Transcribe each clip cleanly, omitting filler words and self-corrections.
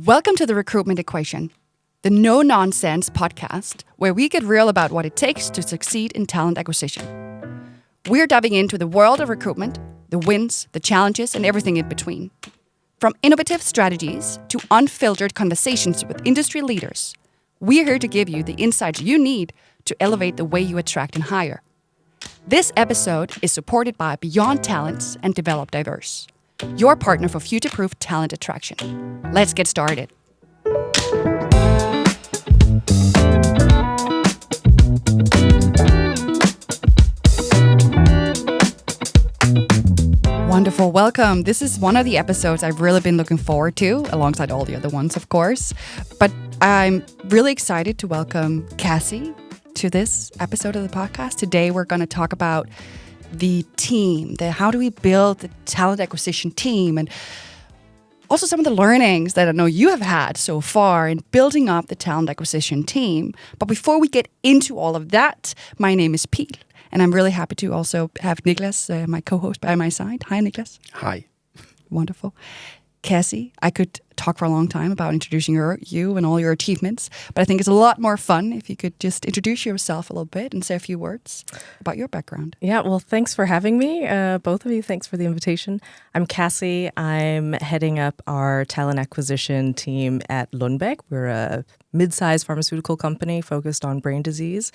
Welcome to the Recruitment Equation, the no-nonsense podcast where we get real about what it takes to succeed in talent acquisition. We're diving into the world of recruitment, the wins, the challenges, and everything in between. From innovative strategies to unfiltered conversations with industry leaders, we're here to give you the insights you need to elevate the way you attract and hire. This episode is supported by Beyond Talents and Develop Diverse, your partner for future-proof talent attraction. Let's get started. Wonderful. Welcome. This is one of the episodes I've really been looking forward to, alongside all the other ones, of course. But I'm really excited to welcome Cassie to this episode of the podcast. Today, we're going to talk about the team, how do we build the talent acquisition team, and also some of the learnings that I know you have had so far in building up the talent acquisition team. But before we get into all of that, my name is Pil, and I'm really happy to also have Niklas, my co-host, by my side. Hi, Niklas. Hi. Wonderful. Cassie, I could talk for a long time about introducing you and all your achievements, but I think it's a lot more fun if you could just introduce yourself a little bit and say a few words about your background. Yeah, well, thanks for having me. Both of you, thanks for the invitation. I'm Cassie. I'm heading up our talent acquisition team at Lundbeck. We're a mid-sized pharmaceutical company focused on brain disease.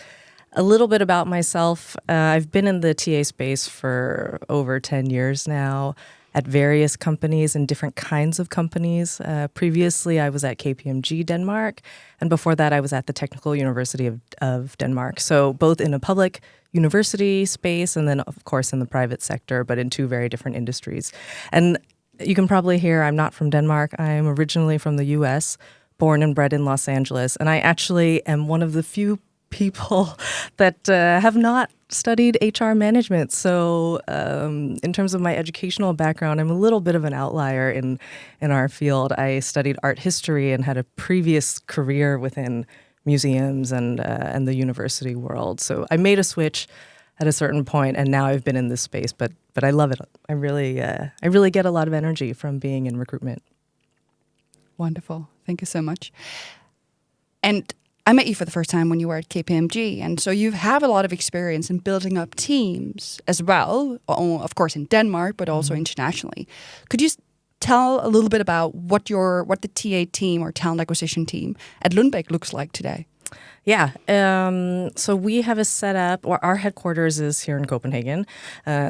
A little bit about myself. I've been in the TA space for over 10 years now, at various companies and different kinds of companies. Previously, I was at KPMG Denmark, and before that, I was at the Technical University of Denmark. So both in a public university space and then, of course, in the private sector, but in two very different industries. And you can probably hear I'm not from Denmark. I'm originally from the U.S., born and bred in Los Angeles, and I actually am one of the few people that have not studied HR management. So in terms of my educational background, I'm a little bit of an outlier in our field. I studied art history and had a previous career within museums and the university world. So I made a switch at a certain point, and now I've been in this space, but I love it. I really get a lot of energy from being in recruitment. Wonderful. Thank you so much. And I met you for the first time when you were at KPMG, and so you have a lot of experience in building up teams as well, of course in Denmark, but also internationally. Could you tell a little bit about what the TA team or talent acquisition team at Lundbeck looks like today? Yeah, so we have a setup, or our headquarters is here in Copenhagen,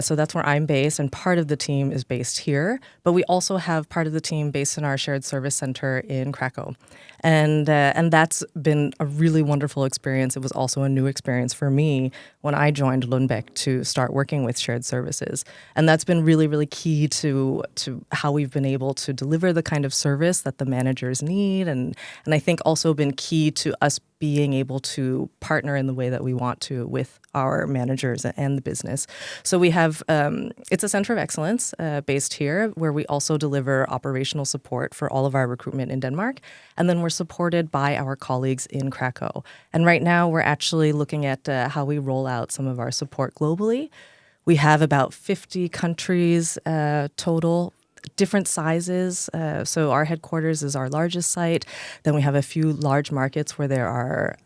so that's where I'm based, and part of the team is based here, but we also have part of the team based in our shared service center in Krakow. And that's been a really wonderful experience. It was also a new experience for me when I joined Lundbeck to start working with shared services. And that's been really, really key to how we've been able to deliver the kind of service that the managers need. And I think also been key to us being able to partner in the way that we want to with our managers and the business. So we have, it's a center of excellence based here, where we also deliver operational support for all of our recruitment in Denmark. And then we're supported by our colleagues in Krakow. And right now we're actually looking at how we roll out some of our support globally. We have about 50 countries total, different sizes. So our headquarters is our largest site. Then we have a few large markets where there are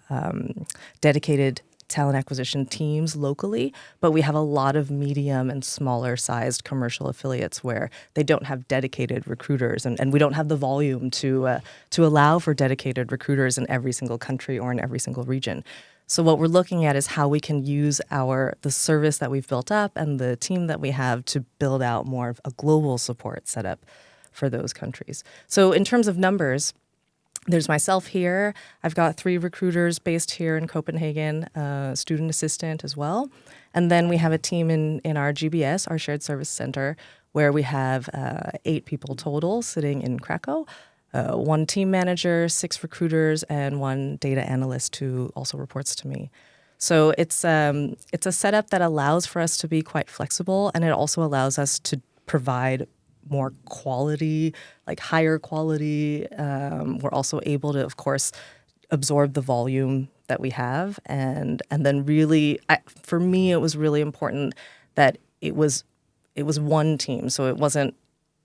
dedicated talent acquisition teams locally, but we have a lot of medium and smaller sized commercial affiliates where they don't have dedicated recruiters, and we don't have the volume to allow for dedicated recruiters in every single country or in every single region. So what we're looking at is how we can use the service that we've built up and the team that we have to build out more of a global support setup for those countries. So in terms of numbers, there's myself here. I've got 3 recruiters based here in Copenhagen, student assistant as well. And then we have a team in our GBS, our shared service center, where we have 8 people total sitting in Krakow, 1 team manager, 6 recruiters, and 1 data analyst who also reports to me. So it's a setup that allows for us to be quite flexible, and it also allows us to provide more quality, like higher quality. We're also able to, of course, absorb the volume that we have. And then really, for me, it was really important that it was one team. So it wasn't,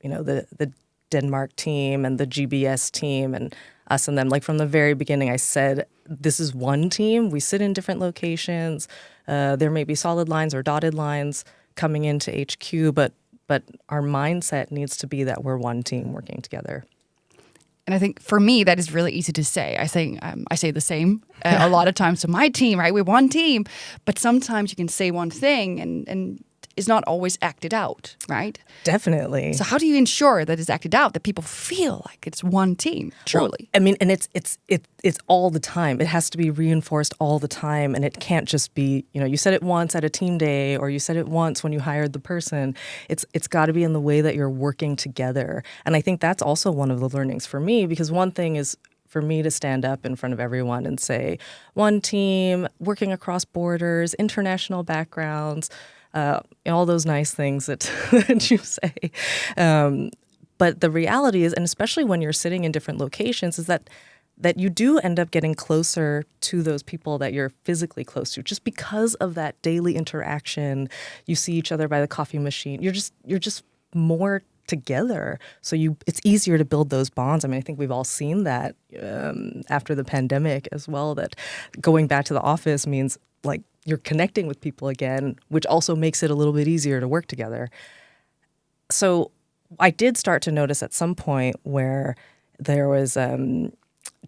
the Denmark team and the GBS team and us and them. Like from the very beginning, I said, this is one team. We sit in different locations. There may be solid lines or dotted lines coming into HQ, but our mindset needs to be that we're one team working together. And I think for me, that is really easy to say. I think I say the same a lot of times to my team, right? We're one team, but sometimes you can say one thing and it's not always acted out, right? Definitely. So how do you ensure that it's acted out, that people feel like it's one team, truly? Well, I mean, and it's all the time. It has to be reinforced all the time, and it can't just be, you said it once at a team day, or you said it once when you hired the person. It's got to be in the way that you're working together. And I think that's also one of the learnings for me, because one thing is for me to stand up in front of everyone and say, one team, working across borders, international backgrounds, all those nice things that you say. But the reality is, and especially when you're sitting in different locations, is that you do end up getting closer to those people that you're physically close to, just because of that daily interaction. You see each other by the coffee machine. You're just more together. So it's easier to build those bonds. I mean, I think we've all seen that after the pandemic as well, that going back to the office means like you're connecting with people again, which also makes it a little bit easier to work together. So I did start to notice at some point where there was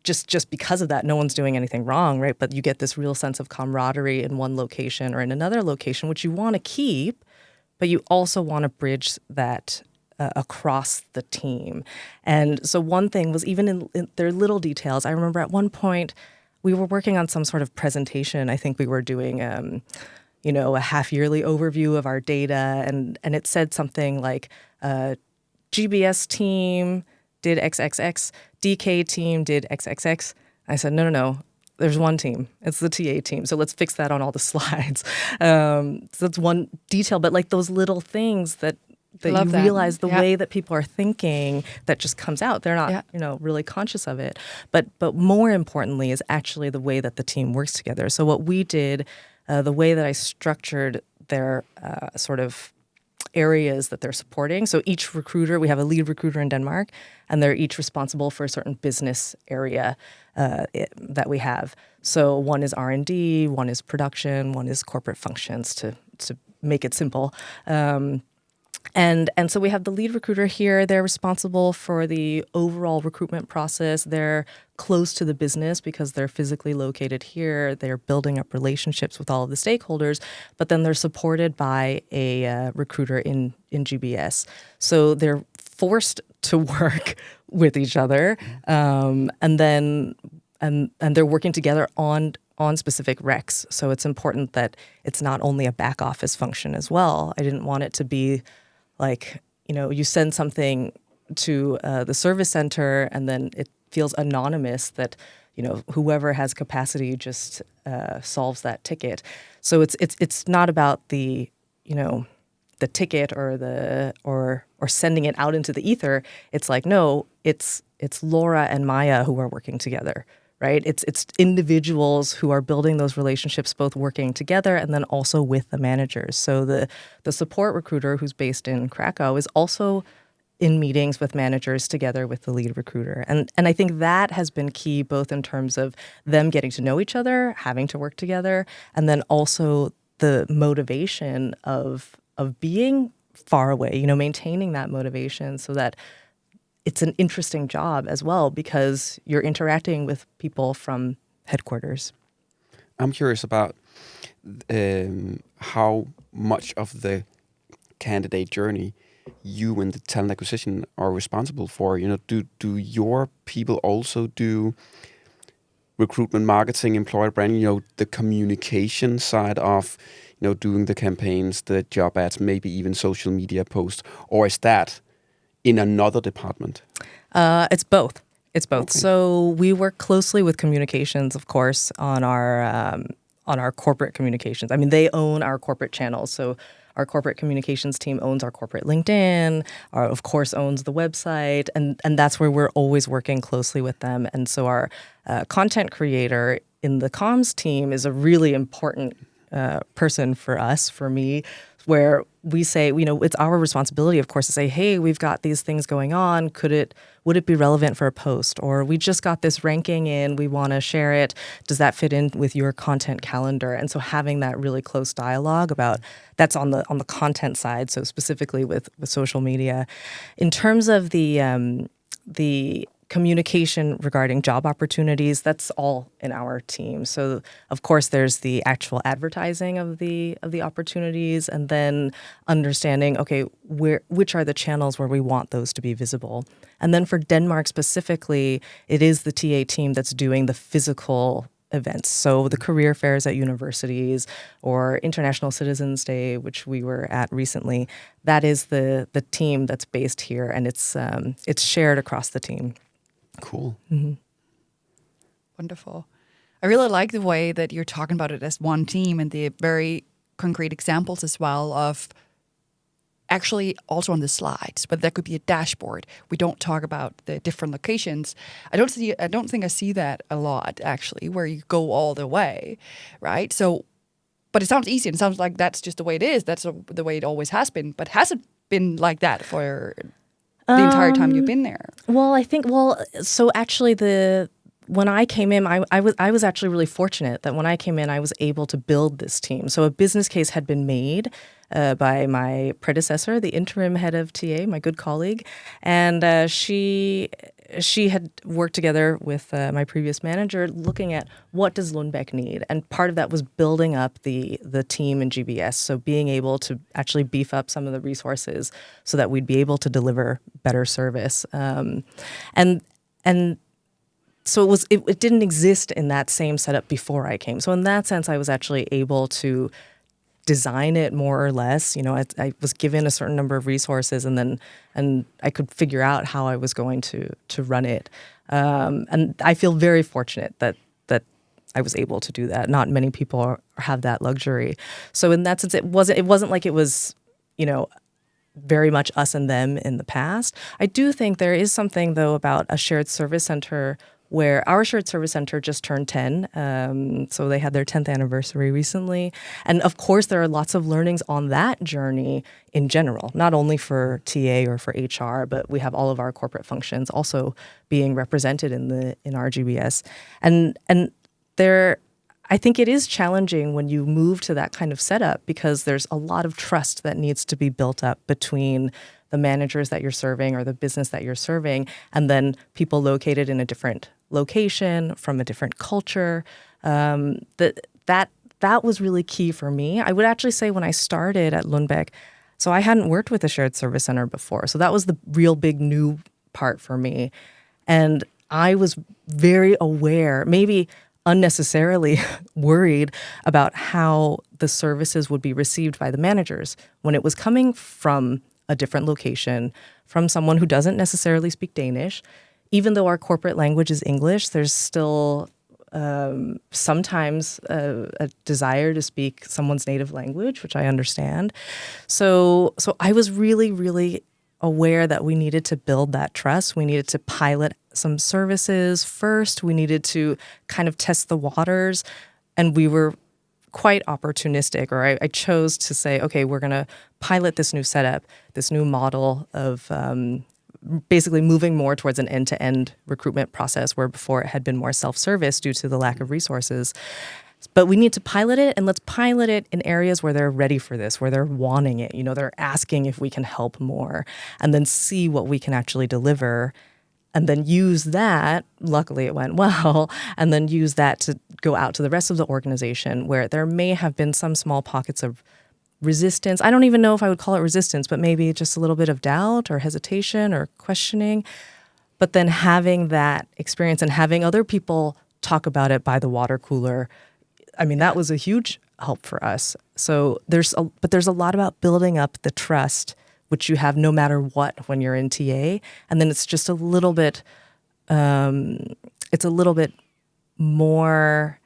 just because of that, no one's doing anything wrong, right? But you get this real sense of camaraderie in one location or in another location, which you want to keep, but you also want to bridge that across the team. And so one thing was, even in their little details, I remember at one point we were working on some sort of presentation. I think we were doing a half-yearly overview of our data, and it said something like GBS team did XXX, DK team did XXX. I said, no, there's one team. It's the TA team. So let's fix that on all the slides. So that's one detail, but like those little things that you realize the way that people are thinking, that just comes out. They're not, really conscious of it. But more importantly is actually the way that the team works together. So what we did, the way that I structured their sort of areas that they're supporting. So each recruiter, we have a lead recruiter in Denmark, and they're each responsible for a certain business area that we have. So one is R&D, one is production, one is corporate functions, to make it simple. And so we have the lead recruiter here. They're responsible for the overall recruitment process. They're close to the business because they're physically located here. They're building up relationships with all of the stakeholders, but then they're supported by a recruiter in GBS. So they're forced to work with each other, and they're working together on specific recs. So it's important that it's not only a back office function as well. I didn't want it to be like, you send something to the service center and then it feels anonymous that, whoever has capacity just solves that ticket. So it's not about the ticket or sending it out into the ether. It's like, no, it's Laura and Maya who are working together. Right? It's individuals who are building those relationships, both working together and then also with the managers. So the support recruiter, who's based in Krakow, is also in meetings with managers together with the lead recruiter. And I think that has been key, both in terms of them getting to know each other, having to work together, and then also the motivation of being far away, maintaining that motivation so that it's an interesting job as well, because you're interacting with people from headquarters. I'm curious about how much of the candidate journey you and the talent acquisition are responsible for. Do your people also do recruitment, marketing, employer branding, the communication side of, doing the campaigns, the job ads, maybe even social media posts, or is that in another department? It's both. Okay. So we work closely with communications, of course, on our corporate communications. I mean, they own our corporate channels. So our corporate communications team owns our corporate LinkedIn, of course, owns the website, and that's where we're always working closely with them. And so our content creator in the comms team is a really important person for me. where we say, it's our responsibility, of course, to say, hey, we've got these things going on. Would it be relevant for a post? Or we just got this ranking in, we want to share it. Does that fit in with your content calendar? And so having that really close dialogue about that's on the content side. So specifically with social media, in terms of the communication regarding job opportunities, that's all in our team. So of course there's the actual advertising of the opportunities, and then understanding, okay, which are the channels where we want those to be visible. And then for Denmark specifically, it is the TA team that's doing the physical events. So the career fairs at universities or International Citizens Day, which we were at recently, that is the team that's based here, and it's shared across the team. Cool. Mm-hmm. Wonderful. I really like the way that you're talking about it as one team and the very concrete examples as well of actually also on the slides, but that could be a dashboard. We don't talk about the different locations. I don't think I see that a lot actually, where you go all the way, right? So, but it sounds easy and it sounds like that's just the way it is. That's the way it always has been. But has it been like that for the entire time you've been there? Well, I think, so actually when I came in, I was actually really fortunate that when I came in, I was able to build this team. So a business case had been made by my predecessor, the interim head of TA, my good colleague, and she had worked together with my previous manager looking at what does Lundbeck need. And part of that was building up the team in GBS. So being able to actually beef up some of the resources so that we'd be able to deliver better service. And so it didn't exist in that same setup before I came. So in that sense, I was actually able to design it more or less. I was given a certain number of resources, and I could figure out how I was going to run it. And I feel very fortunate that I was able to do that. Not many people have that luxury. So in that sense, it wasn't like it was, very much us and them in the past. I do think there is something though about a shared service center, where our shared service center just turned 10. So they had their 10th anniversary recently. And of course, there are lots of learnings on that journey in general, not only for TA or for HR, but we have all of our corporate functions also being represented in our GBS. And there, I think it is challenging when you move to that kind of setup, because there's a lot of trust that needs to be built up between the managers that you're serving or the business that you're serving, and then people located in a different location from a different culture. That was really key for me. I would actually say when I started at Lundbeck, so I hadn't worked with a shared service center before. So that was the real big new part for me. And I was very aware, maybe unnecessarily worried about how the services would be received by the managers when it was coming from a different location, from someone who doesn't necessarily speak Danish. Even though our corporate language is English, there's still sometimes a desire to speak someone's native language, which I understand. So I was really, really aware that we needed to build that trust. We needed to pilot some services first. We needed to kind of test the waters. And we were quite opportunistic, or I chose to say, okay, we're going to pilot this new setup, this new model of basically moving more towards an end-to-end recruitment process, where before it had been more self-service due to the lack of resources. But we need to pilot it, and let's pilot it in areas where they're ready for this, where they're wanting it. They're asking if we can help more, and then see what we can actually deliver. And then use that, luckily it went well, and then use that to go out to the rest of the organization, where there may have been some small pockets of resistance. I don't even know if I would call it resistance, but maybe just a little bit of doubt or hesitation or questioning. But then having that experience and having other people talk about it by the water cooler, I mean, that was a huge help for us. So there's a lot about building up the trust, which you have no matter what when you're in TA. And then it's just a little bit, more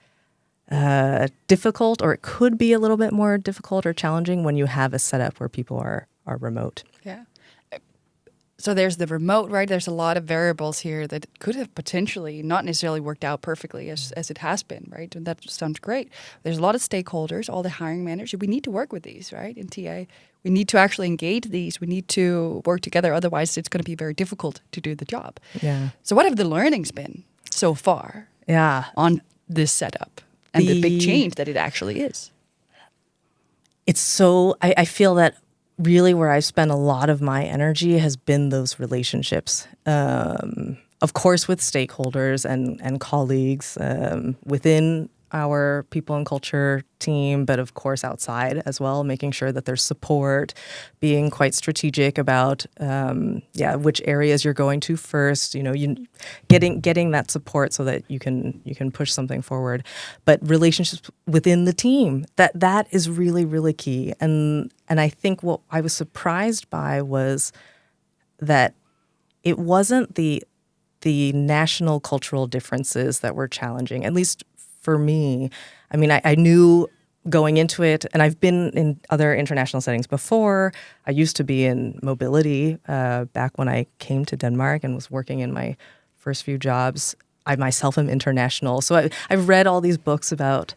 difficult, or it could be a little bit more difficult or challenging when you have a setup where people are remote. Yeah. So there's the remote, right? There's a lot of variables here that could have potentially not necessarily worked out perfectly as it has been, right? And that sounds great. There's a lot of stakeholders, all the hiring managers. We need to work with these, right? In TA, we need to actually engage these. We need to work together. Otherwise, it's going to be very difficult to do the job. Yeah. So what have the learnings been so far on this setup and the big change that it actually is? It's so, I feel that really where I've spent a lot of my energy has been those relationships. Of course, with stakeholders and colleagues within our people and culture team, but of course outside as well, making sure that there's support, being quite strategic about which areas you're going to first. Getting that support so that you can push something forward. But relationships within the team, that is really, really key. And I think what I was surprised by was that it wasn't the national cultural differences that were challenging, at least for me. I mean, I knew going into it, and I've been in other international settings before. I used to be in mobility back when I came to Denmark and was working in my first few jobs. I myself am international. So I've read all these books about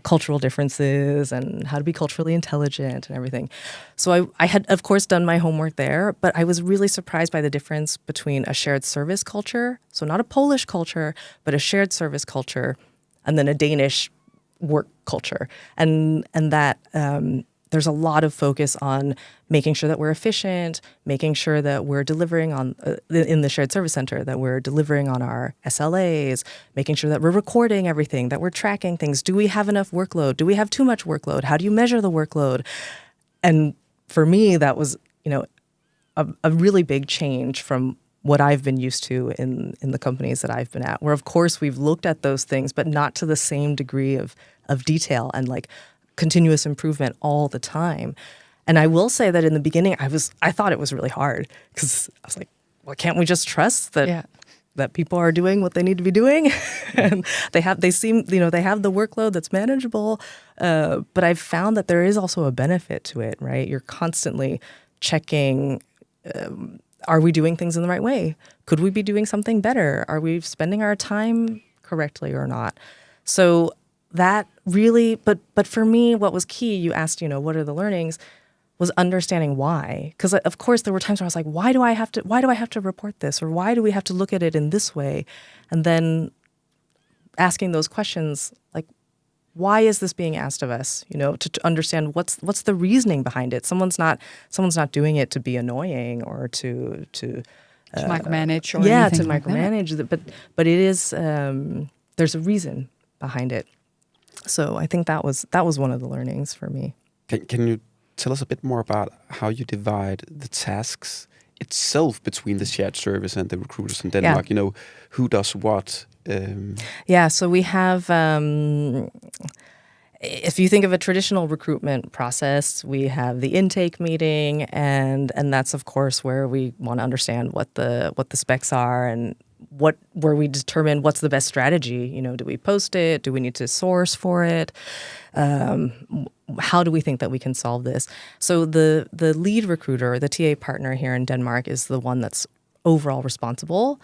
cultural differences and how to be culturally intelligent and everything. So I had, of course, done my homework there, but I was really surprised by the difference between a shared service culture, so not a Polish culture, but a shared service culture, and then a Danish work culture. And that there's a lot of focus on making sure that we're efficient, making sure that we're delivering on, in the shared service center, that we're delivering on our SLAs, making sure that we're recording everything, that we're tracking things. Do we have enough workload? Do we have too much workload? How do you measure the workload? And for me, that was, a really big change from what I've been used to in the companies that I've been at, where of course we've looked at those things, but not to the same degree of detail and like continuous improvement all the time. And I will say that in the beginning, I thought it was really hard because I was like, well, can't we just trust that people are doing what they need to be doing? And they have the workload that's manageable. But I've found that there is also a benefit to it, right? You're constantly checking, are we doing things in the right way? Could we be doing something better? Are we spending our time correctly or not? So that really, but for me, what was key, you asked, what are the learnings, was understanding why. Because of course there were times where I was like, why do I have to report this? Or why do we have to look at it in this way? And then asking those questions, like, why is this being asked of us? To understand what's the reasoning behind it. Someone's not doing it to be annoying or to micromanage or to like micromanage that. But it is there's a reason behind it. So I think that was one of the learnings for me. Can you tell us a bit more about how you divide the tasks itself between the shared service and the recruiters in Denmark? Yeah. Who does what? So we have, if you think of a traditional recruitment process, we have the intake meeting, and that's of course where we want to understand what the specs are and where we determine what's the best strategy. Do we post it? Do we need to source for it? How do we think that we can solve this? So the lead recruiter, the TA partner here in Denmark, is the one that's overall responsible,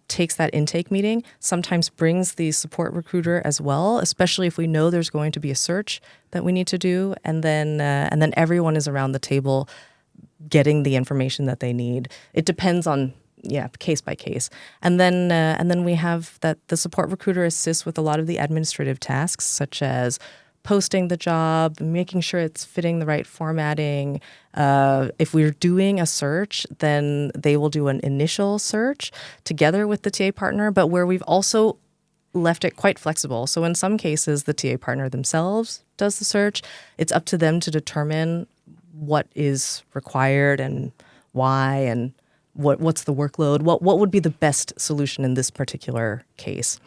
takes that intake meeting, sometimes brings the support recruiter as well, especially if we know there's going to be a search that we need to do, and then everyone is around the table getting the information that they need. It depends on case by case. And then we have that the support recruiter assists with a lot of the administrative tasks, such as posting the job, making sure it's fitting the right formatting. If we're doing a search, then they will do an initial search together with the TA partner, but where we've also left it quite flexible. So in some cases, the TA partner themselves does the search. It's up to them to determine what is required and why, and what's the workload, what would be the best solution in this particular case.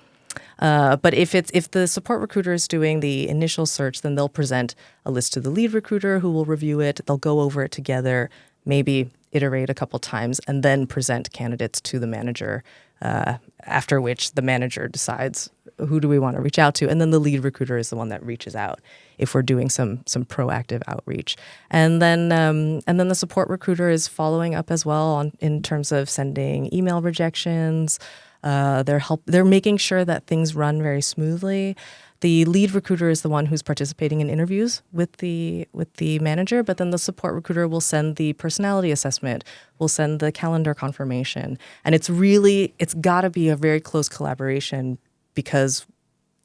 But if the support recruiter is doing the initial search, then they'll present a list to the lead recruiter who will review it. They'll go over it together, maybe iterate a couple times, and then present candidates to the manager after which the manager decides who do we want to reach out to, and then the lead recruiter is the one that reaches out if we're doing some proactive outreach, and then the support recruiter is following up as well in terms of sending email rejections. They're making sure that things run very smoothly. The lead recruiter is the one who's participating in interviews with the manager, but then the support recruiter will send the personality assessment, will send the calendar confirmation. And it's got to be a very close collaboration, because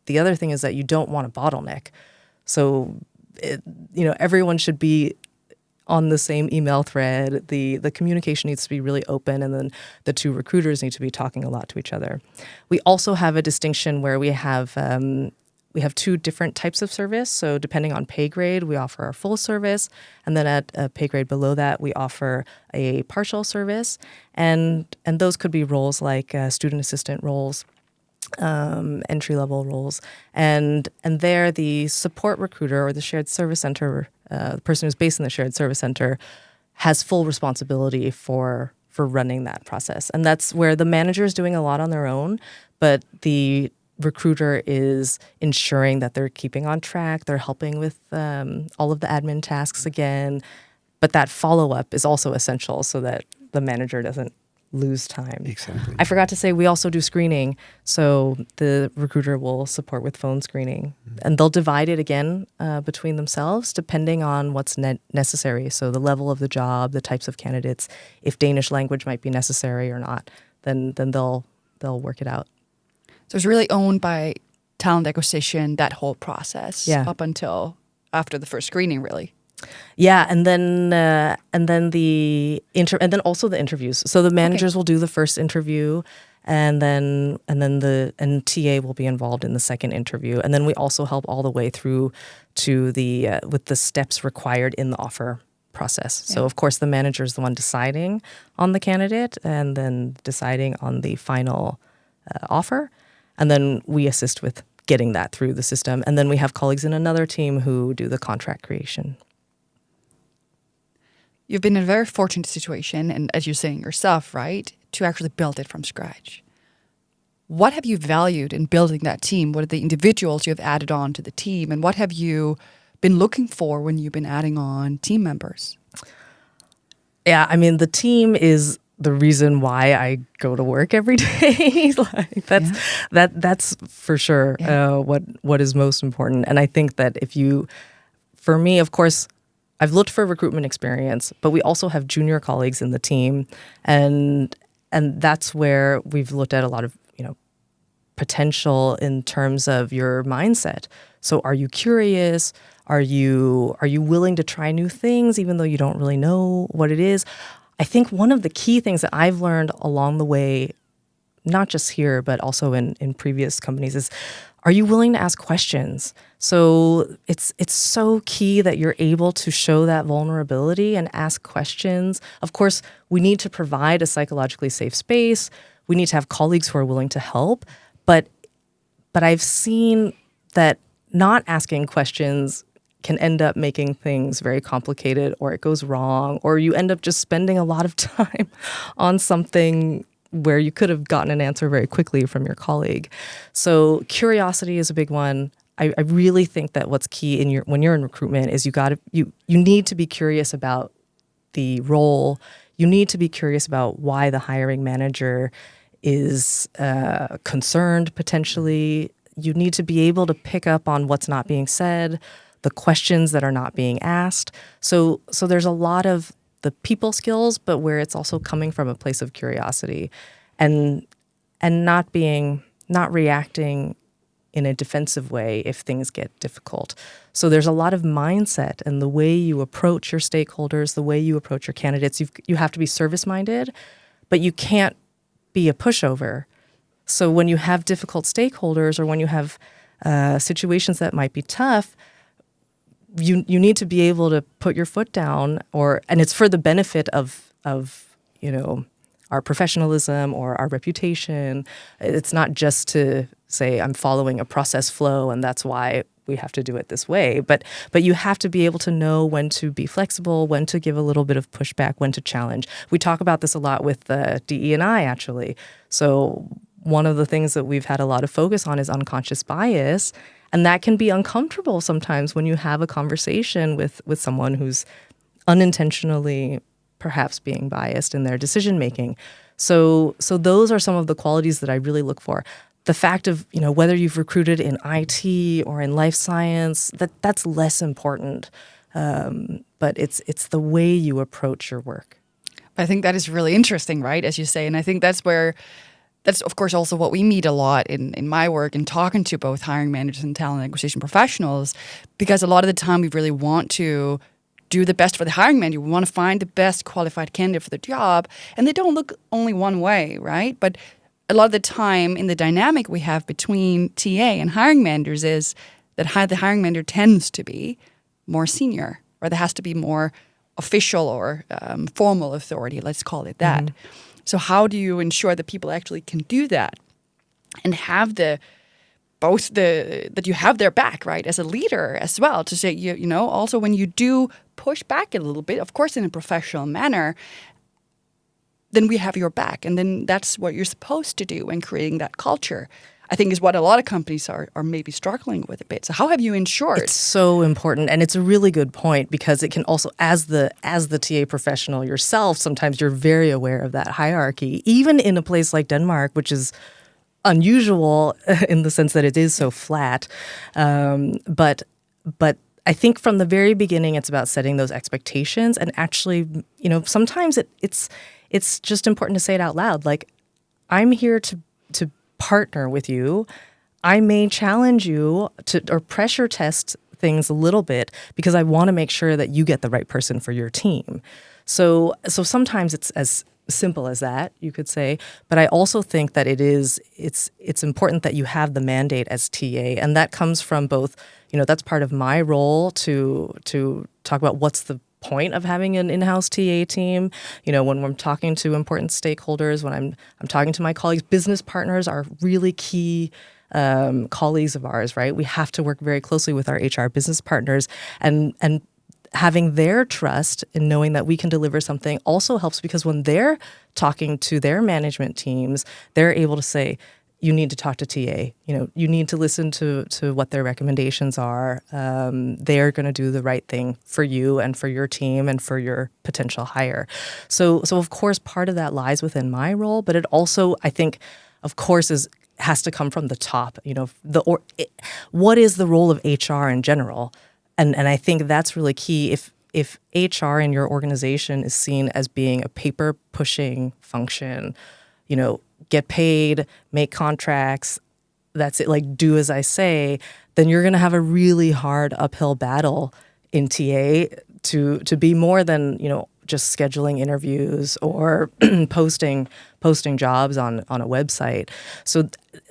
the other thing is that you don't want a bottleneck. So, everyone should be on the same email thread. The communication needs to be really open, and then the two recruiters need to be talking a lot to each other. We also have a distinction where we have two different types of service. So depending on pay grade, we offer our full service. And then at a pay grade below that, we offer a partial service. And those could be roles like student assistant roles, entry-level roles. And there, the support recruiter or the shared service center, the person who's based in the shared service center, has full responsibility for running that process. And that's where the manager is doing a lot on their own, but the recruiter is ensuring that they're keeping on track. They're helping with all of the admin tasks again. But that follow-up is also essential so that the manager doesn't lose time. Exactly. I forgot to say, we also do screening. So the recruiter will support with phone screening. And they'll divide it again between themselves depending on what's necessary. So the level of the job, the types of candidates, if Danish language might be necessary or not, then they'll work it out. So it's really owned by talent acquisition, that whole process, up until after the first screening, really. Yeah, and then also the interviews. So the managers will do the first interview, and then TA will be involved in the second interview, and then we also help all the way through to with the steps required in the offer process. Yeah. So of course the manager is the one deciding on the candidate and then deciding on the final offer. And then we assist with getting that through the system. And then we have colleagues in another team who do the contract creation. You've been in a very fortunate situation, and as you're saying yourself, right, to actually build it from scratch. What have you valued in building that team? What are the individuals you have added on to the team? And what have you been looking for when you've been adding on team members? Yeah, I mean, the team is the reason why I go to work every day. That's for sure what is most important. And I think that for me, of course, I've looked for recruitment experience, but we also have junior colleagues in the team, and that's where we've looked at a lot of potential in terms of your mindset. So, are you curious? Are you willing to try new things even though you don't really know what it is? I think one of the key things that I've learned along the way, not just here, but also in previous companies, is, are you willing to ask questions? So it's so key that you're able to show that vulnerability and ask questions. Of course, we need to provide a psychologically safe space. We need to have colleagues who are willing to help. But I've seen that not asking questions can end up making things very complicated, or it goes wrong, or you end up just spending a lot of time on something where you could have gotten an answer very quickly from your colleague. So curiosity is a big one. I really think that what's key when you're in recruitment is you need to be curious about the role. You need to be curious about why the hiring manager is concerned potentially. You need to be able to pick up on what's not being said, the questions that are not being asked. So there's a lot of the people skills, but where it's also coming from a place of curiosity and not reacting in a defensive way if things get difficult. So there's a lot of mindset and the way you approach your stakeholders, the way you approach your candidates. You have to be service-minded, but you can't be a pushover. So when you have difficult stakeholders or when you have situations that might be tough, you need to be able to put your foot down, and it's for the benefit of our professionalism or our reputation. It's not just to say I'm following a process flow and that's why we have to do it this way. But you have to be able to know when to be flexible, when to give a little bit of pushback, when to challenge. We talk about this a lot with DE&I, actually. So one of the things that we've had a lot of focus on is unconscious bias. And that can be uncomfortable sometimes when you have a conversation with someone who's unintentionally perhaps being biased in their decision making. So those are some of the qualities that I really look for. The fact of, whether you've recruited in IT or in life science, that's less important. But it's the way you approach your work. I think that is really interesting, right? As you say, and I think that's of course also what we meet a lot in my work in talking to both hiring managers and talent acquisition professionals, because a lot of the time we really want to do the best for the hiring manager. We want to find the best qualified candidate for the job, and they don't look only one way, right? But a lot of the time in the dynamic we have between TA and hiring managers is that the hiring manager tends to be more senior, or there has to be more official or formal authority, let's call it that. Mm-hmm. So how do you ensure that people actually can do that and have that you have their back, right, as a leader as well, to say, also when you do push back a little bit, of course in a professional manner, then we have your back. And then that's what you're supposed to do when creating that culture, I think, is what a lot of companies are maybe struggling with a bit. So how have you ensured? It's so important, and it's a really good point, because it can also, as the TA professional yourself, sometimes you're very aware of that hierarchy, even in a place like Denmark, which is unusual in the sense that it is so flat. But I think from the very beginning, it's about setting those expectations, and actually, sometimes it's just important to say it out loud. Like, I'm here to partner with you. I may challenge you or pressure test things a little bit because I want to make sure that you get the right person for your team. So sometimes it's as simple as that, you could say. But I also think that it's important that you have the mandate as TA, and that comes from both. That's part of my role to talk about what's the point of having an in-house TA team. When we're talking to important stakeholders, when I'm talking to my colleagues, business partners are really key colleagues of ours, right? We have to work very closely with our HR business partners, and having their trust in knowing that we can deliver something also helps, because when they're talking to their management teams, they're able to say, you need to talk to TA. You need to listen to what their recommendations are. They're going to do the right thing for you and for your team and for your potential hire. So of course, part of that lies within my role, but it also, I think, of course, has to come from the top. What is the role of HR in general? And I think that's really key. If HR in your organization is seen as being a paper pushing function, get paid, make contracts, that's it, like do as I say, then you're going to have a really hard uphill battle in TA to be more than, just scheduling interviews or posting jobs on a website. So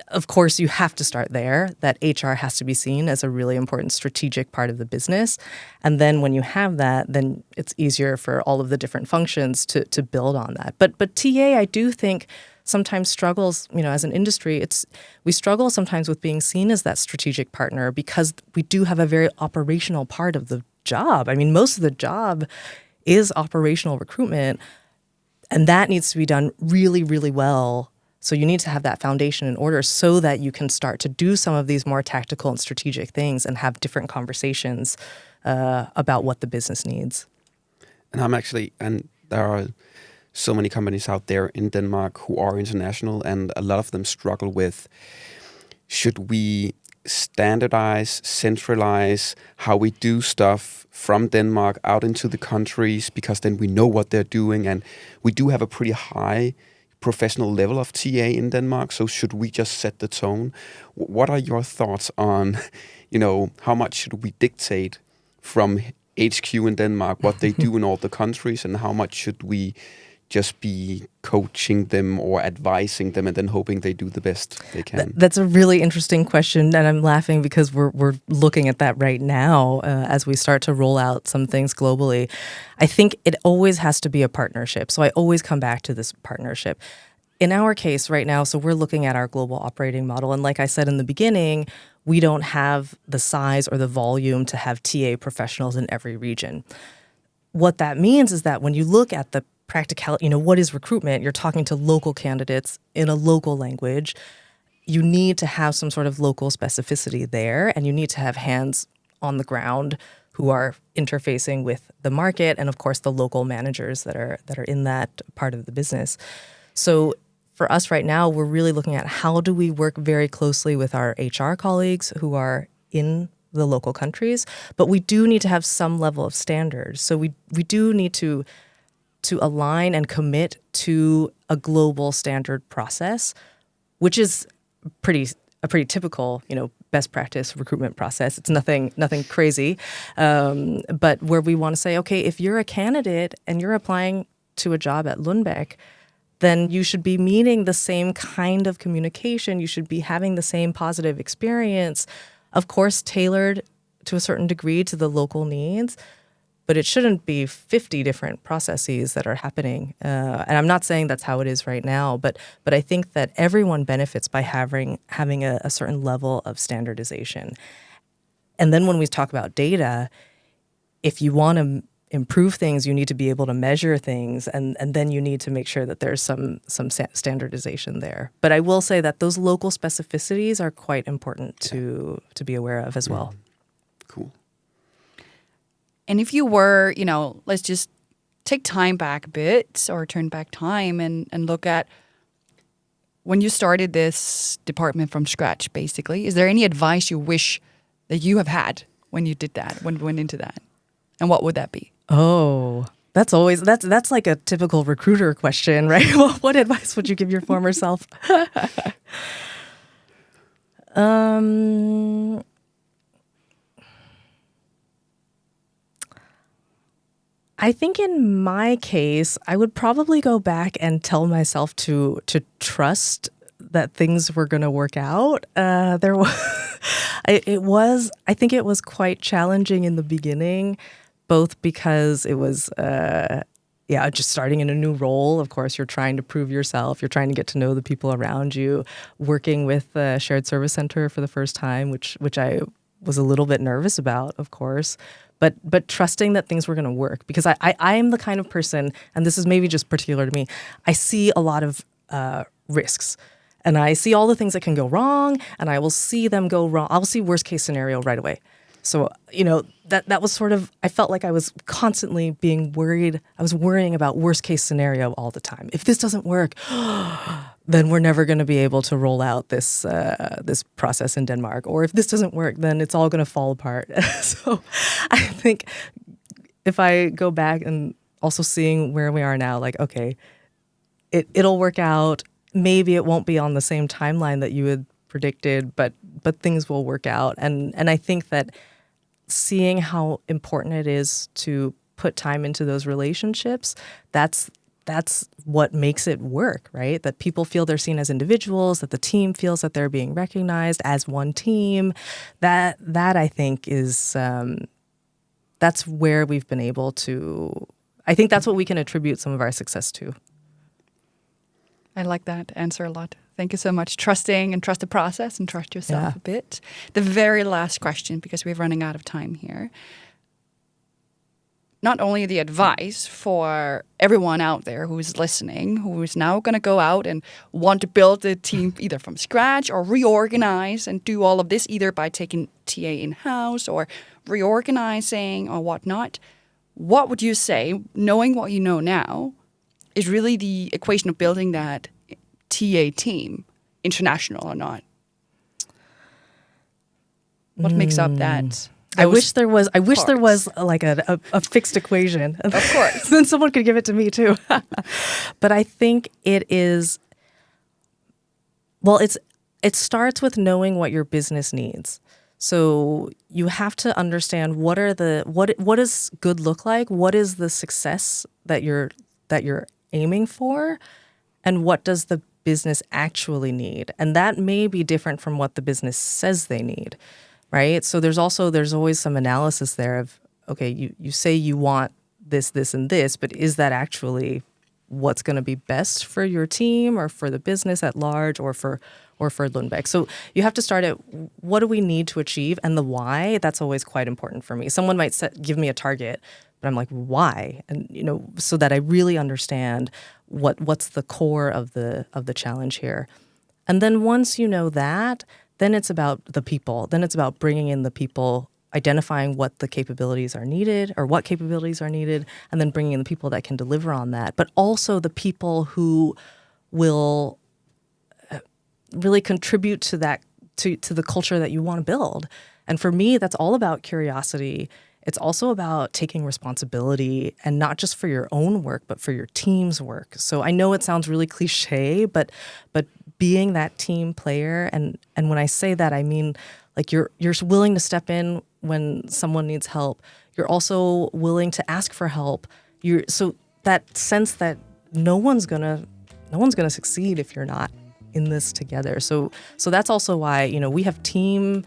of course you have to start there, that HR has to be seen as a really important strategic part of the business. And then when you have that, then it's easier for all of the different functions to build on that. But TA, I do think, sometimes struggles, as an industry, we struggle sometimes with being seen as that strategic partner, because we do have a very operational part of the job. I mean, most of the job is operational recruitment, and that needs to be done really, really well. So you need to have that foundation in order so that you can start to do some of these more tactical and strategic things and have different conversations about what the business needs. And there are so many companies out there in Denmark who are international, and a lot of them struggle with, should we standardize, centralize how we do stuff from Denmark out into the countries, because then we know what they're doing, and we do have a pretty high professional level of TA in Denmark, so should we just set the tone? What are your thoughts on, how much should we dictate from HQ in Denmark, what they do in all the countries, and how much should we just be coaching them or advising them and then hoping they do the best they can? That's a really interesting question, and I'm laughing because we're looking at that right now as we start to roll out some things globally. I think it always has to be a partnership, so I always come back to this partnership. In our case right now, so we're looking at our global operating model, and like I said in the beginning, we don't have the size or the volume to have TA professionals in every region. What that means is that when you look at the practicality, what is recruitment? You're talking to local candidates in a local language. You need to have some sort of local specificity there, and you need to have hands on the ground who are interfacing with the market and, of course, the local managers that are in that part of the business. So for us right now, we're really looking at how do we work very closely with our HR colleagues who are in the local countries, but we do need to have some level of standards. So we do need to align and commit to a global standard process, which is a pretty typical, best practice recruitment process. It's nothing crazy, but where we want to say, okay, if you're a candidate and you're applying to a job at Lundbeck, then you should be meeting the same kind of communication. You should be having the same positive experience, of course, tailored to a certain degree to the local needs. But it shouldn't be 50 different processes that are happening. And I'm not saying that's how it is right now, but I think that everyone benefits by having a certain level of standardization. And then when we talk about data, if you want to improve things, you need to be able to measure things, and then you need to make sure that there's some standardization there. But I will say that those local specificities are quite important to be aware of as well. Cool. And if you were, let's just take time back a bit or turn back time and look at when you started this department from scratch, basically, is there any advice you wish that you have had when you did that, when you went into that? And what would that be? Oh, that's like a typical recruiter question, right? Well, what advice would you give your former self? I think in my case, I would probably go back and tell myself to trust that things were going to work out. I think it was quite challenging in the beginning, both because it was, just starting in a new role. Of course, you're trying to prove yourself. You're trying to get to know the people around you. Working with the shared service center for the first time, which I was a little bit nervous about, of course. But trusting that things were going to work, because I am the kind of person, and this is maybe just particular to me, I see a lot of risks. And I see all the things that can go wrong, and I will see them go wrong. I'll see worst case scenario right away. So, that was sort of, I felt like I was constantly being worried. I was worrying about worst case scenario all the time. If this doesn't work, then we're never going to be able to roll out this process in Denmark. Or if this doesn't work, then it's all going to fall apart. So I think if I go back and also seeing where we are now, like, okay, it'll work out. Maybe it won't be on the same timeline that you had predicted, but things will work out. And I think that seeing how important it is to put time into those relationships, that's what makes it work, right? That people feel they're seen as individuals, that the team feels that they're being recognized as one team. That I think is, that's where we've been able to, I think that's what we can attribute some of our success to. I like that answer a lot. Thank you so much. Trust the process and trust yourself a bit. The very last question, because we're running out of time here. Not only the advice for everyone out there who is listening, who is now going to go out and want to build a team either from scratch or reorganize and do all of this either by taking TA in-house or reorganizing or whatnot. What would you say, knowing what you know now, is really the equation of building that TA team, international or not? What makes up that? I wish there was like a fixed equation. Of course. Then someone could give it to me too. But I think it is, well, it starts with knowing what your business needs. So you have to understand what does good look like? What is the success that you're aiming for? And what does the business actually need? And that may be different from what the business says they need. Right? So there's always some analysis there of, okay, you say you want this, and this, but is that actually what's going to be best for your team or for the business at large or for Lundbeck. So you have to start at what do we need to achieve, and the why. That's always quite important for me. Someone might give me a target, but I'm like, why? And so that I really understand what's the core of the challenge here. And then once you know that, then it's about the people. Then it's about bringing in the people, identifying what the capabilities are needed or what capabilities are needed, and then bringing in the people that can deliver on that. But also the people who will really contribute to that, to the culture that you want to build. And for me, that's all about curiosity. It's also about taking responsibility, and not just for your own work, but for your team's work. So I know it sounds really cliche, but being that team player, and when I say that, I mean like you're willing to step in when someone needs help. You're also willing to ask for help. So that sense that no one's gonna succeed if you're not in this together. So that's also why we have team.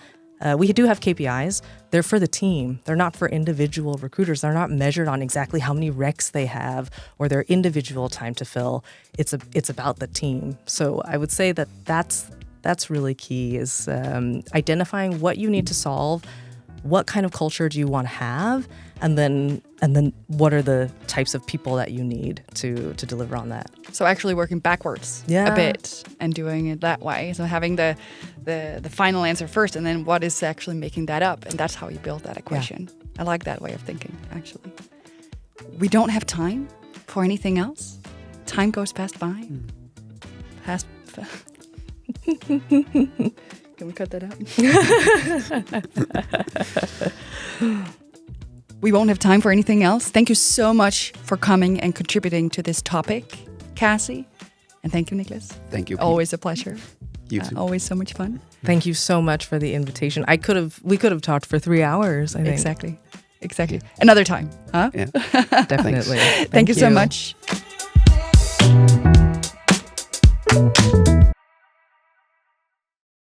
We do have KPIs. They're for the team. They're not for individual recruiters. They're not measured on exactly how many recs they have or their individual time to fill. It's about the team. So I would say that's really key, is identifying what you need to solve, what kind of culture do you want to have, and then what are the types of people that you need to deliver on that. So actually working backwards a bit and doing it that way. So having the final answer first, and then what is actually making that up, and that's how you build that equation. Yeah. I like that way of thinking, actually. We don't have time for anything else. Time goes past by. Can we cut that out? We won't have time for anything else. Thank you so much for coming and contributing to this topic, Cassie. And thank you, Niklas. Thank you, Pete. Always a pleasure. You too. Always so much fun. Thank you so much for the invitation. We could have talked for 3 hours, I think. Exactly. Another time, huh? Yeah. Definitely. Thank you so much.